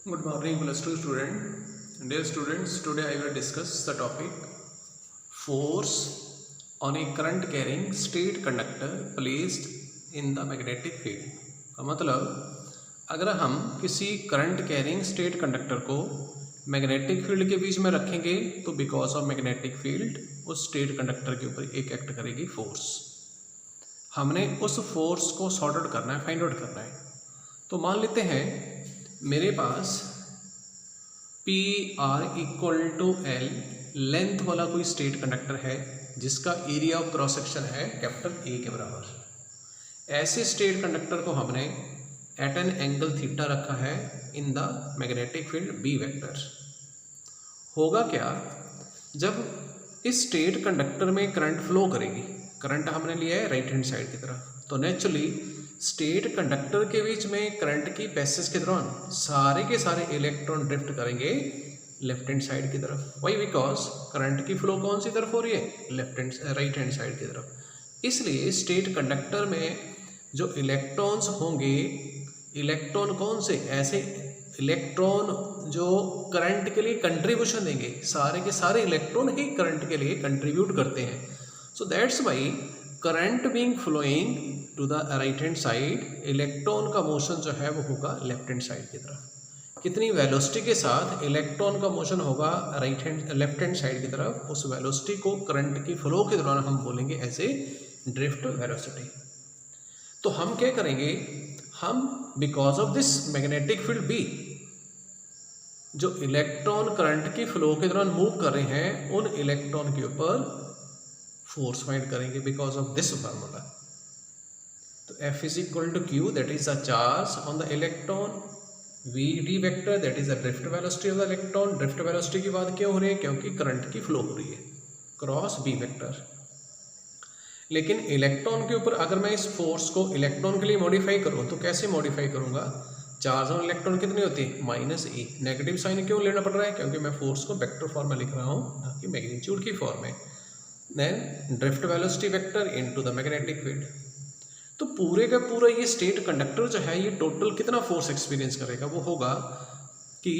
Good morning, plus 2 student. Dear students, today I will discuss the topic force on a current carrying state conductor placed in the magnetic field. का मतलब अगर हम किसी current carrying state conductor को magnetic field के बीच में रखेंगे तो बिकॉज ऑफ मैग्नेटिक फील्ड उस स्टेट कंडक्टर के ऊपर एक एक्ट करेगी फोर्स। हमने उस फोर्स को सॉर्ट आउट करना है, फाइंड आउट करना है। तो मान लेते हैं मेरे पास P R equal to L length वाला कोई स्टेट कंडक्टर है जिसका एरिया ऑफ क्रॉस सेक्शन है कैपिटल ए के बराबर। ऐसे स्टेट कंडक्टर को हमने एट एन एंगल थीटा रखा है in the magnetic field B vector. होगा क्या, जब इस स्टेट कंडक्टर में करंट फ्लो करेगी, करंट हमने लिया है राइट हैंड साइड की तरफ, तो नेचुरली स्टेट कंडक्टर के बीच में करंट की पैसेज के दौरान सारे के सारे इलेक्ट्रॉन ड्रिफ्ट करेंगे लेफ्ट हैंड साइड की तरफ। वाई? बिकॉज करंट की फ्लो कौन सी तरफ हो रही है? राइट हैंड साइड की तरफ। इसलिए स्टेट कंडक्टर में जो इलेक्ट्रॉन्स होंगे, इलेक्ट्रॉन कौन से? ऐसे इलेक्ट्रॉन जो करंट के लिए कंट्रीब्यूशन देंगे, सारे के सारे इलेक्ट्रॉन ही करंट के लिए कंट्रीब्यूट करते हैं। So that's why current being flowing to the right hand side, electron का मोशन जो है वो होगा लेफ्ट हैंड साइड की तरफ। कितनी वेलोसिटी के साथ इलेक्ट्रॉन का मोशन होगा लेफ्ट हैंड साइड की तरफ, उस वेलोसिटी को करंट की फ्लो के दौरान हम बोलेंगे एज ए ड्रिफ्ट वेलोसिटी। तो हम क्या करेंगे, हम because of this magnetic field B, जो इलेक्ट्रॉन करंट की फ्लो के दौरान मूव कर रहे हैं उन इलेक्ट्रॉन के ऊपर फोर्स फाइंड करेंगे बिकॉज ऑफ दिस फार्मूला। तो F is equal to Q, that is the charge on the electron, V d vector, that is the drift velocity of the electron। drift velocity की बात क्यों हो रही है? क्योंकि current की फ्लो हो रही है क्रॉस B वेक्टर। लेकिन इलेक्ट्रॉन के ऊपर अगर मैं इस फोर्स को इलेक्ट्रॉन के लिए मॉडिफाई करूँ तो कैसे मॉडिफाई करूँगा? चार्ज ऑन इलेक्ट्रॉन कितनी होती है? -e। नेगेटिव साइन क्यों लेना पड़ रहा है? क्योंकि मैं फोर्स को वेक्टर फॉर्म में लिख रहा हूँ, ना कि मैग्नीट्यूड की फॉर्म में। Then drift velocity vector into the magnetic field. तो पूरे का पूरा ये स्टेट कंडक्टर जो है ये टोटल कितना फोर्स एक्सपीरियंस करेगा? वो होगा कि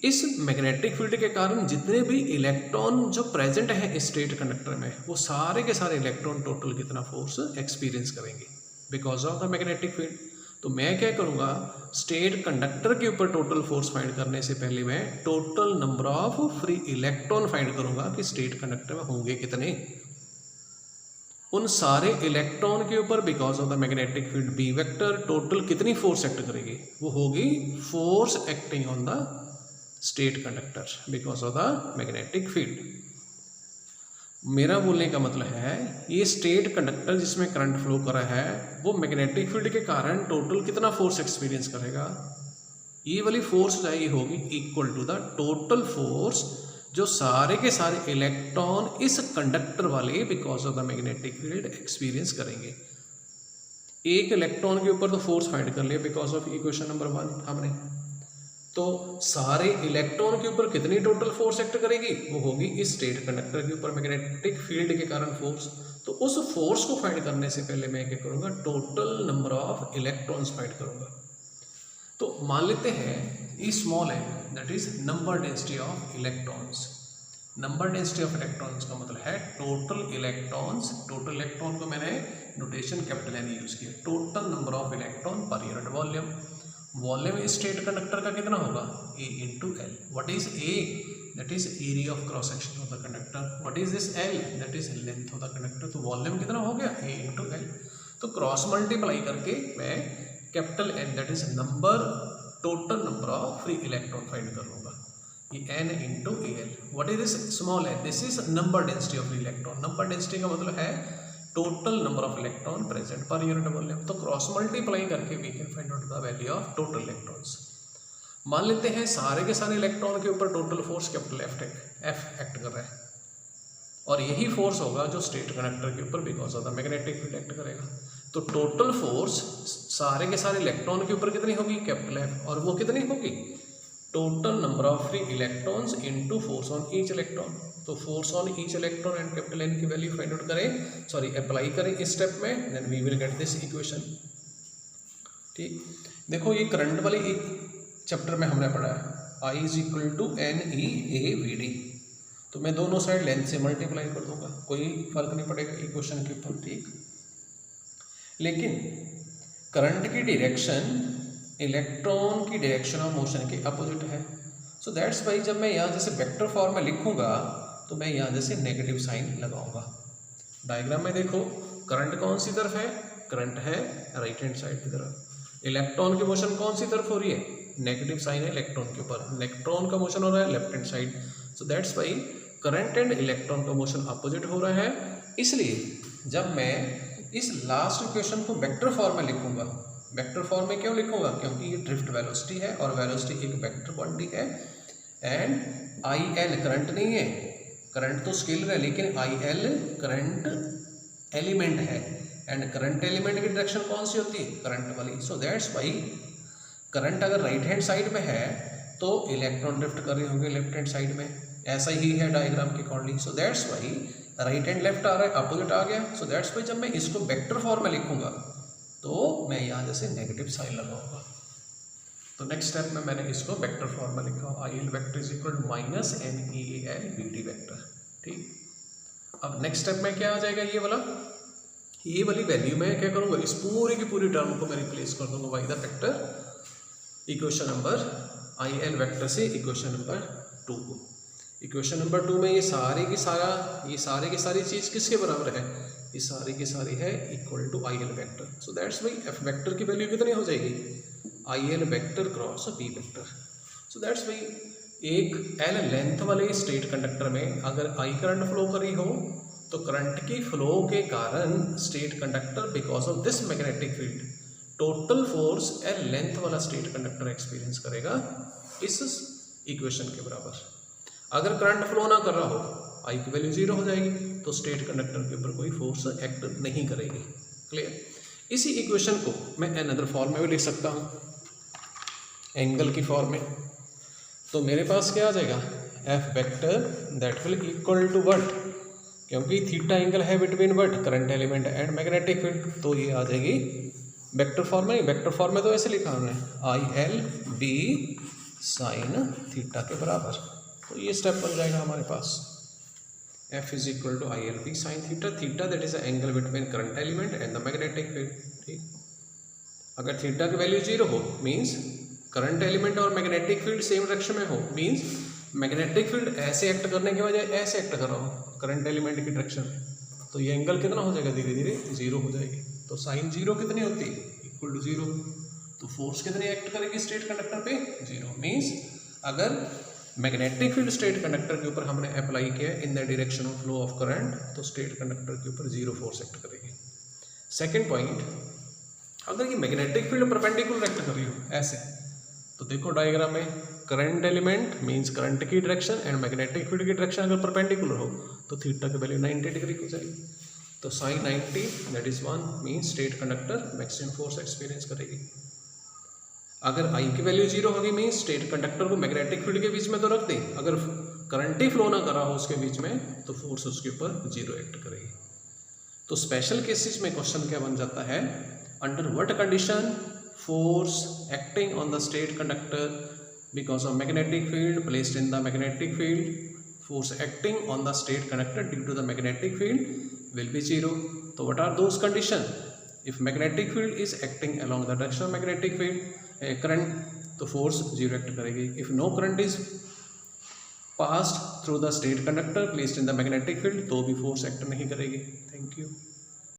इस मैग्नेटिक फील्ड के कारण जितने भी इलेक्ट्रॉन जो प्रेजेंट है इस स्टेट कंडक्टर में, वो सारे के सारे इलेक्ट्रॉन टोटल कितना फोर्स एक्सपीरियंस करेंगे because of the magnetic field. तो मैं क्या करूँगा, स्टेट कंडक्टर के ऊपर टोटल फोर्स फाइंड करने से पहले मैं total number of free electron find करूँगा कि स्टेट कंडक्टर में होंगे कितने। उन सारे इलेक्ट्रॉन के ऊपर because of the magnetic field B vector total कितनी फोर्स एक्ट करेगी? वो होगी force acting on the straight conductor because of the magnetic field. मेरा बोलने का मतलब है ये स्टेट कंडक्टर जिसमें करंट फ्लो कर रहा है वो मैग्नेटिक फील्ड के कारण टोटल कितना फोर्स एक्सपीरियंस करेगा? ये वाली फोर्स जो है ये होगी equal to the total force जो सारे के सारे इलेक्ट्रॉन इस कंडक्टर वाले because of the magnetic field experience करेंगे। एक इलेक्ट्रॉन के ऊपर तो फोर्स फाइंड कर लिया बिकॉज ऑफ इक्वेशन नंबर 1 हमने। तो सारे इलेक्ट्रॉन के ऊपर कितनी टोटल फोर्स एक्ट करेगी? वो होगी इस स्टेट कंडक्टर के ऊपर मैग्नेटिक फील्ड के कारण फोर्स। तो उस फोर्स को फाइंड करने से पहले मैं क्या करूँगा, total number of electrons find करूँगा। तो मान लेते हैं ई स्मॉल है, that is number density of electrons. Number density of electrons का मतलब है टोटल इलेक्ट्रॉन्स। टोटल इलेक्ट्रॉन को मैंने नोटेशन कैपिटल एन यूज किया। टोटल नंबर ऑफ इलेक्ट्रॉन पर unit volume. Volume state conductor का कितना होगा? A into L. What is A? That is area of cross section of the conductor. What is this L? That is length of the conductor. तो volume कितना हो गया? A into L. तो cross multiply करके मैं capital N that is number, total number of free electron find कर लूँगा, ये N into AL। What is this small है? This is number density of electron. Number density का मतलब है total number of electron present per unit volume. तो cross multiply करके we can find out the value of total electrons. मान लेते हैं सारे के सारे इलेक्ट्रॉन के ऊपर total force capital F act कर रहा है और यही फोर्स होगा जो स्टेट कंडक्टर के ऊपर because of the magnetic field act करेगा। तो टोटल फोर्स सारे के सारे इलेक्ट्रॉन के ऊपर कितनी होगी? Capital F। और वो कितनी होगी? Total number of free electrons into force on each electron. तो force on each electron and capital N की वैल्यू फाइंड आउट करें, सॉरी अप्लाई करें इस स्टेप में, then we will get this equation. ठीक, देखो ये करंट वाली चैप्टर में हमने पढ़ा है I is equal to NEAVD, तो मैं दोनों साइड लेंथ से मल्टीप्लाई कर दूंगा, कोई फर्क नहीं पड़ेगा इक्वेशन के ऊपर, ठीक। लेकिन करंट की डायरेक्शन इलेक्ट्रॉन की डायरेक्शन ऑफ मोशन के अपोजिट है, सो दैट्स वाई जब मैं यहाँ जैसे वेक्टर फॉर्म में लिखूंगा तो मैं यहाँ जैसे नेगेटिव साइन लगाऊंगा। डायग्राम में देखो करंट कौन सी तरफ है, करंट है राइट हैंड साइड की तरफ। इलेक्ट्रॉन की मोशन कौन सी तरफ हो रही है, नेगेटिव साइन है इलेक्ट्रॉन के ऊपर, इलेक्ट्रॉन का मोशन हो रहा है left hand side, so that's why current and electron का मोशन अपोजिट हो रहा है। इसलिए जब मैं इस लास्ट इक्वेशन को वेक्टर फॉर्म में लिखूंगा, वेक्टर फॉर्म में क्यों लिखूंगा, क्योंकि ये ड्रिफ्ट वेलोसिटी है और वेलोसिटी एक वेक्टर क्वांटिटी है, एंड आई एल करंट नहीं है, करंट तो स्केलर है लेकिन आई एल करंट एलिमेंट है, एंड करंट एलिमेंट की डायरेक्शन कौन सी होती है, करंट वाली। सो दैट्स वाई करंट अगर राइट हैंड साइड में है तो इलेक्ट्रॉन ड्रिफ्ट कर रहे होंगे लेफ्ट हैंड साइड में, ऐसा ही है डायग्राम के according. So that's why right hand left आ रहा है, अपोजिट आ गया, सो दैट्स वाई जब मैं इसको वेक्टर फॉर्म में लिखूंगा तो मैं यहाँ जैसे नेगेटिव साइन लगाऊंगा। तो नेक्स्ट स्टेप में मैंने इसको वेक्टर फॉर्म में लिखा I L vector is equal to minus NEAVD vector, ठीक। अब नेक्स्ट स्टेप में क्या आ जाएगा, ये वाली वैल्यू मैं क्या करूँगा, इस पूरी की पूरी टर्म को मैं रिप्लेस कर दूंगा by the vector equation number I L vector से इक्वेशन नंबर 2 को। इक्वेशन नंबर 2 में ये सारी की सारी चीज़ किसके बराबर है, ये सारी की सारी है equal to I L vector. So that's why F vector की वैल्यू कितनी हो जाएगी, I L vector cross B vector. So that's why एक एल लेंथ वाले स्टेट कंडक्टर में अगर आई करंट फ्लो करी हो तो करंट की फ्लो के कारण state conductor because of this magnetic field total force L length वाला स्टेट कंडक्टर एक्सपीरियंस करेगा इस इक्वेशन के बराबर। अगर करंट फ्लो ना कर रहा हो, आई की वैल्यू 0 हो जाएगी, तो स्टेट कंडक्टर के ऊपर कोई फोर्स एक्ट नहीं करेगी, क्लियर। इसी इक्वेशन को मैं अनदर फॉर्म में भी लिख सकता हूँ, एंगल की फॉर्म में। तो मेरे पास क्या आ जाएगा, F vector that will equal to what, क्योंकि थीटा एंगल है between what, current element and magnetic field, तो ये आ जाएगी वेक्टर फॉर्म में। वेक्टर फॉर्म में तो ऐसे लिखा हमने I L B sine theta के बराबर, तो ये स्टेप बन जाएगा हमारे पास, F is equal to I L B sine theta, theta that is the angle between current element and the magnetic field, ठीक। अगर थीटा की वैल्यू 0 हो मीन्स करंट एलिमेंट और मैग्नेटिक फील्ड सेम डायरेक्शन में हो, मीन्स मैग्नेटिक फील्ड ऐसे act करने के बजाय ऐसे एक्ट कर रहा हो करंट एलिमेंट की डायरेक्शन में, तो ये एंगल कितना हो जाएगा, धीरे धीरे 0 हो जाएगी। तो साइन 0 कितनी होती है, इक्वल टू 0, तो फोर्स कितनी एक्ट करेगी स्टेट कंडक्टर पे, 0, मीन्स अगर मैग्नेटिक फील्ड स्टेट कंडक्टर के ऊपर हमने अप्लाई किया in the direction of flow of current, तो स्टेट कंडक्टर के ऊपर 0 फोर्स एक्ट करेगी। सेकेंड पॉइंट, अगर ये मैग्नेटिक फील्ड परपेंडिकुलर एक्ट कर रही हो ऐसे, तो देखो डायग्राम में करंट एलिमेंट मींस करंट की डायरेक्शन एंड मैग्नेटिक फील्ड की डायरेक्शन अगर परपेंडिकुलर हो तो थीटा की वैल्यू 90 डिग्री हो जाएगी। तो sine 90 that is 1 means straight conductor maximum force experience करेगी। अगर आई की वैल्यू 0 होगी मींस स्टेट कंडक्टर को मैग्नेटिक फील्ड के बीच में तो रख दें, अगर करंट ही फ्लो ना करा हो उसके बीच में तो फोर्स उसके ऊपर 0 एक्ट करेगी। तो स्पेशल केसेस में क्वेश्चन क्या बन जाता है, under what condition force acting on the state conductor because of magnetic field placed in the magnetic field, force acting on the state conductor due to the magnetic field will be 0. So what are those conditions? If magnetic field is acting along the direction of magnetic field current, तो force 0 act करेगी। If no current is passed through the state conductor placed in the magnetic field, तो भी force act नहीं करेगी। Thank you.